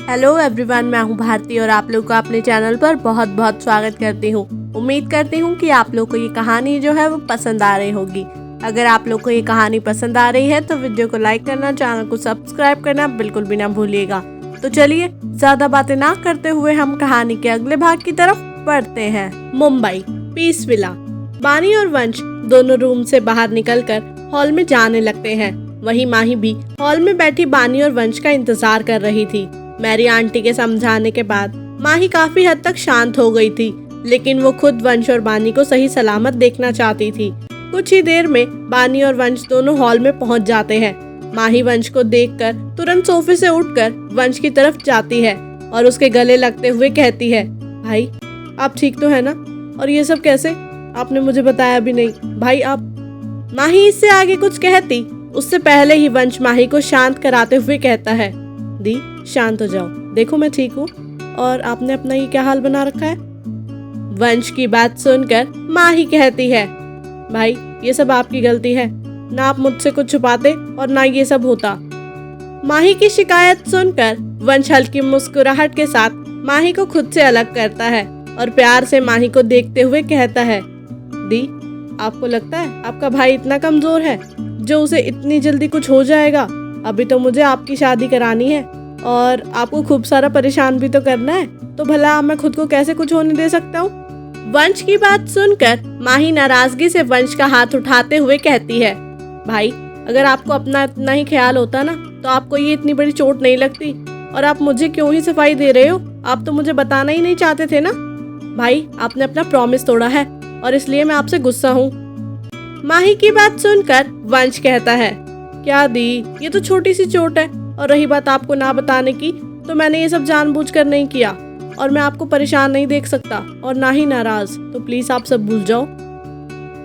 Hello everyone, मैं हूं भारती और आप लोग को अपने चैनल पर बहुत बहुत स्वागत करती हूं। उम्मीद करती हूं कि आप लोग को ये कहानी जो है वो पसंद आ रही होगी। अगर आप लोग को ये कहानी पसंद आ रही है तो वीडियो को लाइक करना, चैनल को सब्सक्राइब करना बिल्कुल भी ना भूलिएगा। तो चलिए ज्यादा बातें ना करते हुए हम कहानी के अगले भाग की तरफ बढ़ते हैं। Mumbai Peace Villa. बानी और वंश दोनों रूम से बाहर निकलकर हॉल में जाने लगते हैं। वहीं माही भी हॉल में बैठी बानी और वंश का इंतजार कर रही थी। मैरी आंटी के समझाने के बाद माही काफी हद तक शांत हो गई थी, लेकिन वो खुद वंश और बानी को सही सलामत देखना चाहती थी। कुछ ही देर में बानी और वंश दोनों हॉल में पहुंच जाते हैं। माही वंश को देखकर तुरंत सोफे से उठकर वंश की तरफ जाती है और उसके गले लगते हुए कहती है, भाई आप ठीक तो है ना? और ये सब कैसे? आपने मुझे बताया भी नहीं। भाई आप। माही इससे आगे कुछ कहती उससे पहले ही वंश माही को शांत कराते हुए कहता है, दी शांत हो जाओ, देखो मैं ठीक हूँ और आपने अपना ये क्या हाल बना रखा है। वंश की बात सुनकर माही कहती है, भाई ये सब आपकी गलती है, ना आप मुझसे कुछ छुपाते और ना ये सब होता। माही की शिकायत सुनकर वंश हल्की मुस्कुराहट के साथ माही को खुद से अलग करता है और प्यार से माही को देखते हुए कहता है, दी आपको लगता है आपका भाई इतना कमजोर है जो उसे इतनी जल्दी कुछ हो जाएगा? अभी तो मुझे आपकी शादी करानी है और आपको खूब सारा परेशान भी तो करना है, तो भला मैं खुद को कैसे कुछ होने दे सकता हूँ। वंश की बात सुनकर माही नाराजगी से वंश का हाथ उठाते हुए कहती है, भाई अगर आपको अपना इतना ही ख्याल होता ना तो आपको ये इतनी बड़ी चोट नहीं लगती। और आप मुझे क्यों ही सफाई दे रहे हो? आप तो मुझे बताना ही नहीं चाहते थे ना। भाई आपने अपना प्रॉमिस तोड़ा है और इसलिए मैं आपसे गुस्सा हूँ। माही की बात सुनकर वंश कहता है, क्या दी, ये तो छोटी सी चोट है और रही बात आपको ना बताने की, तो मैंने ये सब जानबूझकर नहीं किया और मैं आपको परेशान नहीं देख सकता और ना ही नाराज, तो प्लीज आप सब भूल जाओ।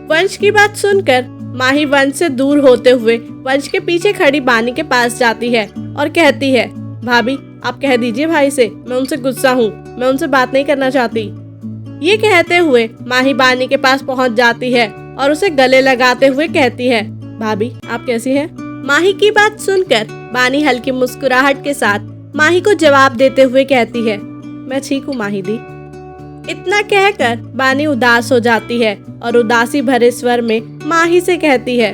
वंश की बात सुनकर माही वंश से दूर होते हुए वंश के पीछे खड़ी बानी के पास जाती है और कहती है, भाभी आप कह दीजिए भाई से मैं उनसे गुस्सा हूँ, मैं उनसे बात नहीं करना चाहती। ये कहते हुए माही बानी के पास पहुँच जाती है और उसे गले लगाते हुए कहती है, भाभी आप कैसी हैं? माही की बात सुनकर बानी हल्की मुस्कुराहट के साथ माही को जवाब देते हुए कहती है, मैं ठीक हूँ माही दी। इतना कहकर बानी उदास हो जाती है और उदासी भरे स्वर में माही से कहती है,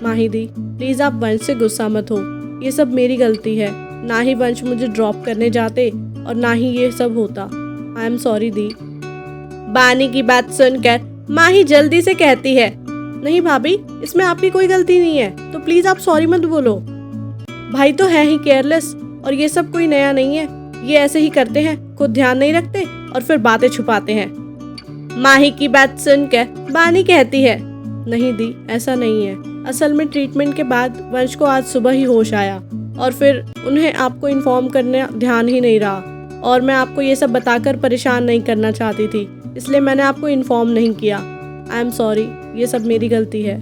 माही दी प्लीज आप वंश से गुस्सा मत हो, ये सब मेरी गलती है। ना ही वंश मुझे ड्रॉप करने जाते और ना ही ये सब होता। आई एम सॉरी दी। बानी की बात सुनकर माही जल्दी से कहती है, नहीं भाभी इसमें आपकी कोई गलती नहीं है, तो प्लीज आप सॉरी मत बोलो। भाई तो है ही केयरलेस और ये सब कोई नया नहीं है, ये ऐसे ही करते हैं, खुद ध्यान नहीं रखते और फिर बातें छुपाते हैं। माही की बात सुनकर बानी कहती है, नहीं दी ऐसा नहीं है, असल में ट्रीटमेंट के बाद वंश को आज सुबह ही होश आया और फिर उन्हें आपको इन्फॉर्म करने ध्यान ही नहीं रहा और मैं आपको ये सब बताकर परेशान नहीं करना चाहती थी, इसलिए मैंने आपको इन्फॉर्म नहीं किया। आई एम सॉरी, ये सब मेरी गलती है।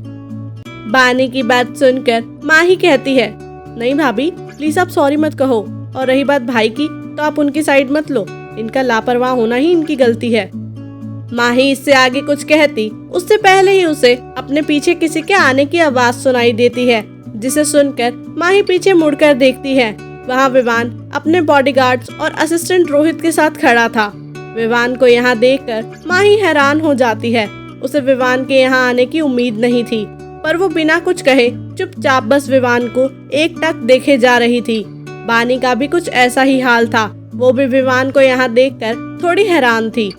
बानी की बात सुनकर माही कहती है, नहीं भाभी प्लीज आप सॉरी मत कहो, और रही बात भाई की तो आप उनकी साइड मत लो, इनका लापरवाह होना ही इनकी गलती है। माही इससे आगे कुछ कहती उससे पहले ही उसे अपने पीछे किसी के आने की आवाज सुनाई देती है, जिसे सुनकर माही पीछे मुड़कर देखती है। वहाँ विवान अपने बॉडीगार्ड्स और असिस्टेंट रोहित के साथ खड़ा था। विवान को यहाँ देखकर माही हैरान हो जाती है। उसे विवान के यहाँ आने की उम्मीद नहीं थी, पर वो बिना कुछ कहे चुपचाप बस विवान को एकटक देखे जा रही थी। बानी का भी कुछ ऐसा ही हाल था, वो भी विवान को यहाँ देखकर थोड़ी हैरान थी।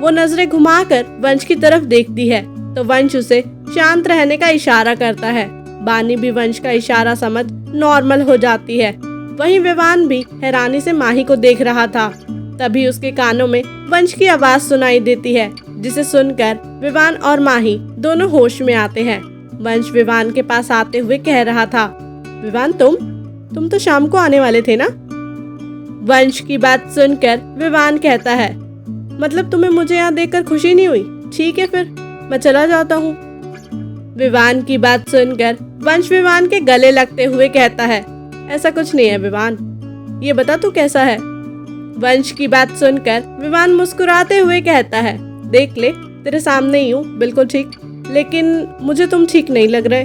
वो नजरें घुमाकर वंश की तरफ देखती है तो वंश उसे शांत रहने का इशारा करता है। बानी भी वंश का इशारा समझ नॉर्मल हो जाती है। वहीं विवान भी हैरानी से माही को देख रहा था। तभी उसके कानों में वंश की आवाज सुनाई देती है, जिसे सुनकर विवान और माही दोनों होश में आते हैं। वंश विवान के पास आते हुए कह रहा था, विवान तुम तो शाम को आने वाले थे ना? वंश की बात सुनकर विवान कहता है, मतलब तुम्हें मुझे यहाँ देखकर खुशी नहीं हुई? ठीक है फिर मैं चला जाता हूँ। विवान की बात सुनकर वंश विवान के गले लगते हुए कहता है, ऐसा कुछ नहीं है विवान, ये बता तू कैसा है? वंश की बात सुनकर विवान मुस्कुराते हुए कहता है, देख ले तेरे सामने ही हूँ, बिल्कुल ठीक, लेकिन मुझे तुम ठीक नहीं लग रहे।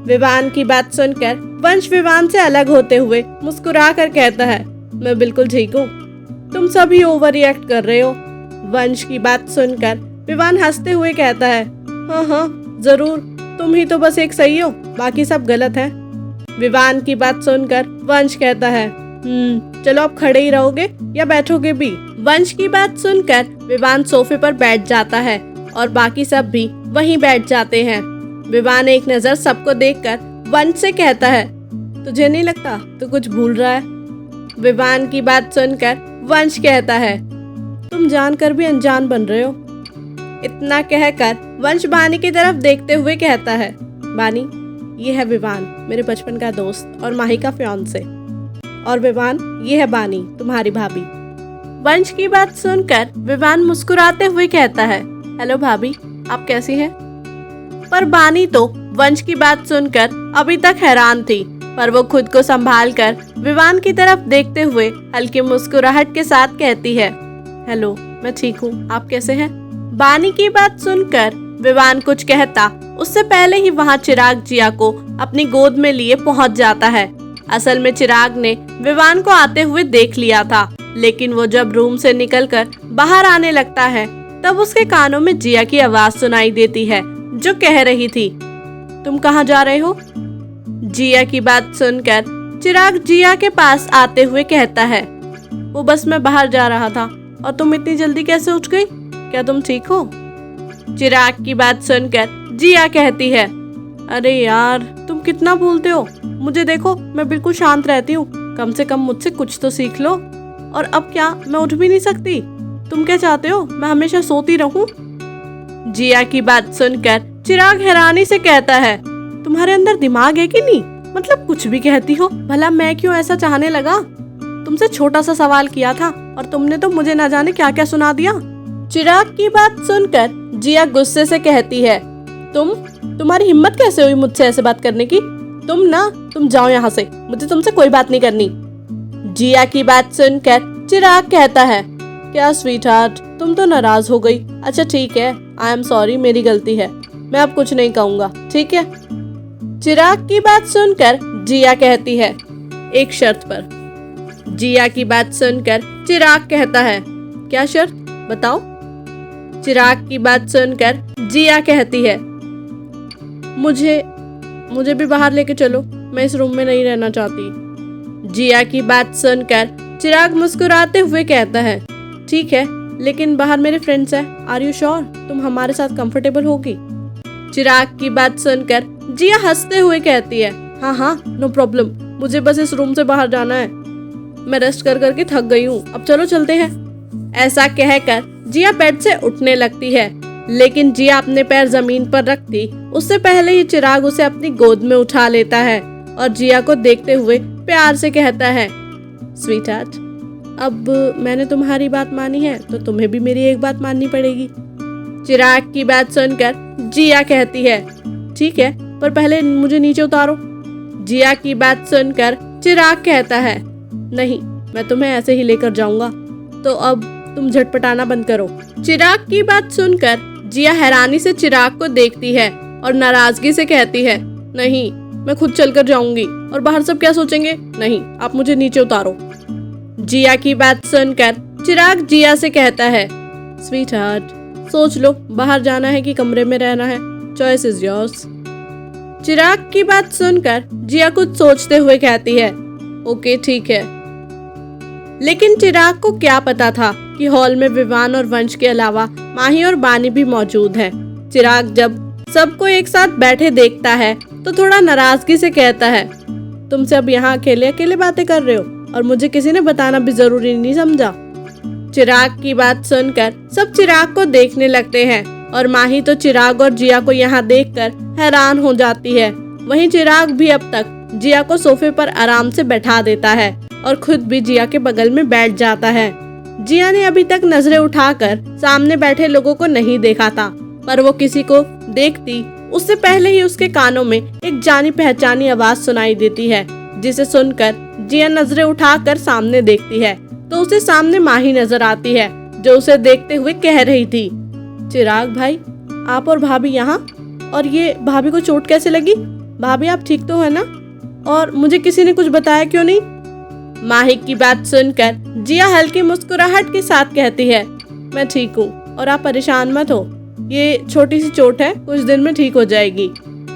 विवान की बात सुनकर वंश विवान से अलग होते हुए मुस्कुरा कर कहता है, मैं बिल्कुल ठीक हूँ। तुम सभी ओवर रिएक्ट कर रहे हो। वंश की बात सुनकर विवान हंसते हुए कहता है, हाँ हाँ जरूर, तुम ही तो बस एक सही हो, बाकी सब गलत है। विवान की बात सुनकर वंश कहता है, चलो आप खड़े ही रहोगे या बैठोगे भी। वंश की बात सुनकर विवान सोफे पर बैठ जाता है और बाकी सब भी वहीं बैठ जाते हैं। विवान एक नजर सबको देखकर वंश से कहता है, तुझे नहीं लगता तू कुछ भूल रहा है? विवान की बात सुनकर वंश कहता है, तुम जानकर भी अनजान बन रहे हो। इतना कहकर वंश बानी की तरफ देखते हुए कहता है, बानी ये है विवान, मेरे बचपन का दोस्त और माही का फियांसे। और विवान ये है बानी, तुम्हारी भाभी। वंश की बात सुनकर विवान मुस्कुराते हुए कहता है, हेलो भाभी, आप कैसी हैं? पर बानी तो वंश की बात सुनकर अभी तक हैरान थी, पर वो खुद को संभाल कर विवान की तरफ देखते हुए हल्की मुस्कुराहट के साथ कहती है, हेलो मैं ठीक हूँ, आप कैसे हैं? बानी की बात सुनकर विवान कुछ कहता उससे पहले ही वहाँ चिराग जिया को अपनी गोद में लिए पहुँच जाता है। असल में चिराग ने विवान को आते हुए देख लिया था, लेकिन वो जब रूम से निकलकर बाहर आने लगता है तब उसके कानों में जिया की आवाज सुनाई देती है, जो कह रही थी, तुम कहाँ जा रहे हो? जिया की बात सुनकर चिराग जिया के पास आते हुए कहता है, वो बस मैं बाहर जा रहा था। और तुम इतनी जल्दी कैसे उठ गई? क्या तुम ठीक हो? चिराग की बात सुनकर जिया कहती है, अरे यार तुम कितना भूलते हो, मुझे देखो मैं बिल्कुल शांत रहती हूँ, कम से कम मुझसे कुछ तो सीख लो। और अब क्या मैं उठ भी नहीं सकती? तुम क्या चाहते हो, मैं हमेशा सोती रहूं? जिया की बात सुनकर चिराग हैरानी से कहता है, तुम्हारे अंदर दिमाग है कि नहीं? मतलब कुछ भी कहती हो। भला मैं क्यों ऐसा चाहने लगा? तुमसे छोटा सा सवाल किया था और तुमने तो मुझे ना जाने क्या क्या सुना दिया। चिराग की बात सुनकर जिया गुस्से से कहती है, तुम्हारी हिम्मत कैसे हुई मुझसे ऐसे बात करने की? तुम जाओ यहाँ से, मुझे तुमसे कोई बात नहीं करनी। जिया की बात सुनकर चिराग कहता है, क्या स्वीटहार्ट, तुम तो नाराज हो गई। अच्छा ठीक है, आई एम सॉरी, मेरी गलती है, मैं अब कुछ नहीं कहूँगा, ठीक है? चिराग की बात सुनकर जिया कहती है, एक शर्त पर। जिया की बात सुनकर चिराग कहता है, क्या शर्त, बताओ? चिराग की बात सुनकर जिया कहती है, मुझे भी बाहर लेके चलो, मैं इस रूम में नहीं रहना चाहती। जिया की बात सुनकर चिराग मुस्कुराते हुए कहता है, ठीक है, लेकिन बाहर मेरे फ्रेंड्स हैं, आर यू श्योर तुम हमारे साथ कंफर्टेबल होगी? चिराग की बात सुनकर जिया हंसते हुए कहती है, हाँ नो प्रॉब्लम, मुझे बस इस रूम से बाहर जाना है, मैं रेस्ट कर करके थक गई हूँ, अब चलो चलते हैं। ऐसा कहकर जिया बेड से उठने लगती है, लेकिन जिया अपने पैर जमीन पर रखती उससे पहले ही चिराग उसे अपनी गोद में उठा लेता है और जिया को देखते हुए प्यार से कहता है, स्वीटहार्ट, अब मैंने तुम्हारी बात मानी है तो तुम्हें भी मेरी एक बात माननी पड़ेगी। चिराग की बात सुनकर जिया कहती है, ठीक है, पर पहले मुझे नीचे उतारो। जिया की बात सुनकर चिराग कहता है, नहीं, मैं तुम्हें ऐसे ही लेकर जाऊंगा, तो अब तुम झटपटाना बंद करो। चिराग की बात सुनकर जिया हैरानी से चिराग को देखती है और नाराजगी से कहती है, नहीं, मैं खुद चलकर जाऊंगी, और बाहर सब क्या सोचेंगे? नहीं, आप मुझे नीचे उतारो। जिया की बात सुनकर चिराग जिया से कहता है, स्वीटहार्ट, सोच लो, बाहर जाना है कि कमरे में रहना है, चॉइस इज योर्स। चिराग की बात सुनकर जिया कुछ सोचते हुए कहती है, ओके ठीक है। लेकिन चिराग को क्या पता था कि हॉल में विवान और वंश के अलावा माही और बानी भी मौजूद हैं। चिराग जब सबको एक साथ बैठे देखता है तो थोड़ा नाराजगी से कहता है, तुम सब यहाँ अकेले अकेले बातें कर रहे हो और मुझे किसी ने बताना भी जरूरी नहीं समझा? चिराग की बात सुनकर सब चिराग को देखने लगते हैं और माही तो चिराग और जिया को यहाँ देखकर हैरान हो जाती है। वहीं चिराग भी अब तक जिया को सोफे पर आराम से बैठा देता है और खुद भी जिया के बगल में बैठ जाता है। जिया ने अभी तक नजरें उठाकर सामने बैठे लोगों को नहीं देखा था, पर वो किसी को देखती उससे पहले ही उसके कानों में एक जानी पहचानी आवाज सुनाई देती है, जिसे सुनकर जिया नजरें उठाकर सामने देखती है तो उसे सामने माही नजर आती है, जो उसे देखते हुए कह रही थी, चिराग भाई, आप और भाभी यहाँ? और ये भाभी को चोट कैसे लगी? भाभी आप ठीक तो है ना? और मुझे किसी ने कुछ बताया क्यों नहीं? माही की बात सुनकर जिया हल्की मुस्कुराहट के साथ कहती है, मैं ठीक हूँ और आप परेशान मत हो, ये छोटी सी चोट है, कुछ दिन में ठीक हो जाएगी।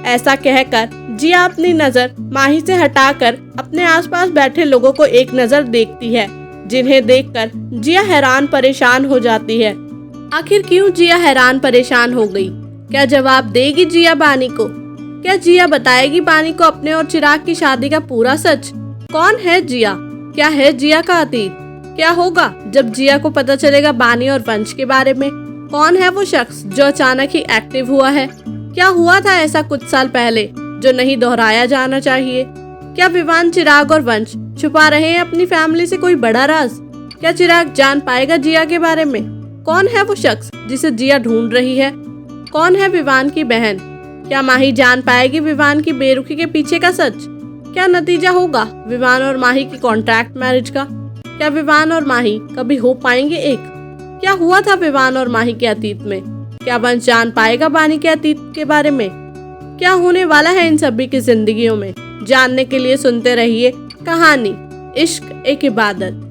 ऐसा कहकर जिया अपनी नजर माही से हटाकर अपने आसपास बैठे लोगों को एक नजर देखती है, जिन्हें देखकर जिया हैरान परेशान हो जाती है। आखिर क्यों जिया हैरान परेशान हो गई? क्या जवाब देगी जिया बानी को? क्या जिया बताएगी बानी को अपने और चिराग की शादी का पूरा सच? कौन है जिया? क्या है जिया का अतीत? क्या होगा जब जिया को पता चलेगा बानी और वंश के बारे में? कौन है वो शख्स जो अचानक ही एक्टिव हुआ है? क्या हुआ था ऐसा कुछ साल पहले जो नहीं दोहराया जाना चाहिए? क्या विवान, चिराग और वंश छुपा रहे हैं अपनी फैमिली से कोई बड़ा राज? क्या चिराग जान पाएगा जिया के बारे में? कौन है वो शख्स जिसे जिया ढूंढ रही है? कौन है विवान की बहन? क्या माही जान पाएगी विवान की बेरुखी के पीछे का सच? क्या नतीजा होगा विवान और माही की कॉन्ट्रैक्ट मैरिज का? क्या विवान और माही कभी हो पाएंगे एक? क्या हुआ था विवान और माही के अतीत में? क्या वंश जान पाएगा बानी के अतीत के बारे में? क्या होने वाला है इन सभी की जिंदगियों में? जानने के लिए सुनते रहिए कहानी इश्क एक इबादत।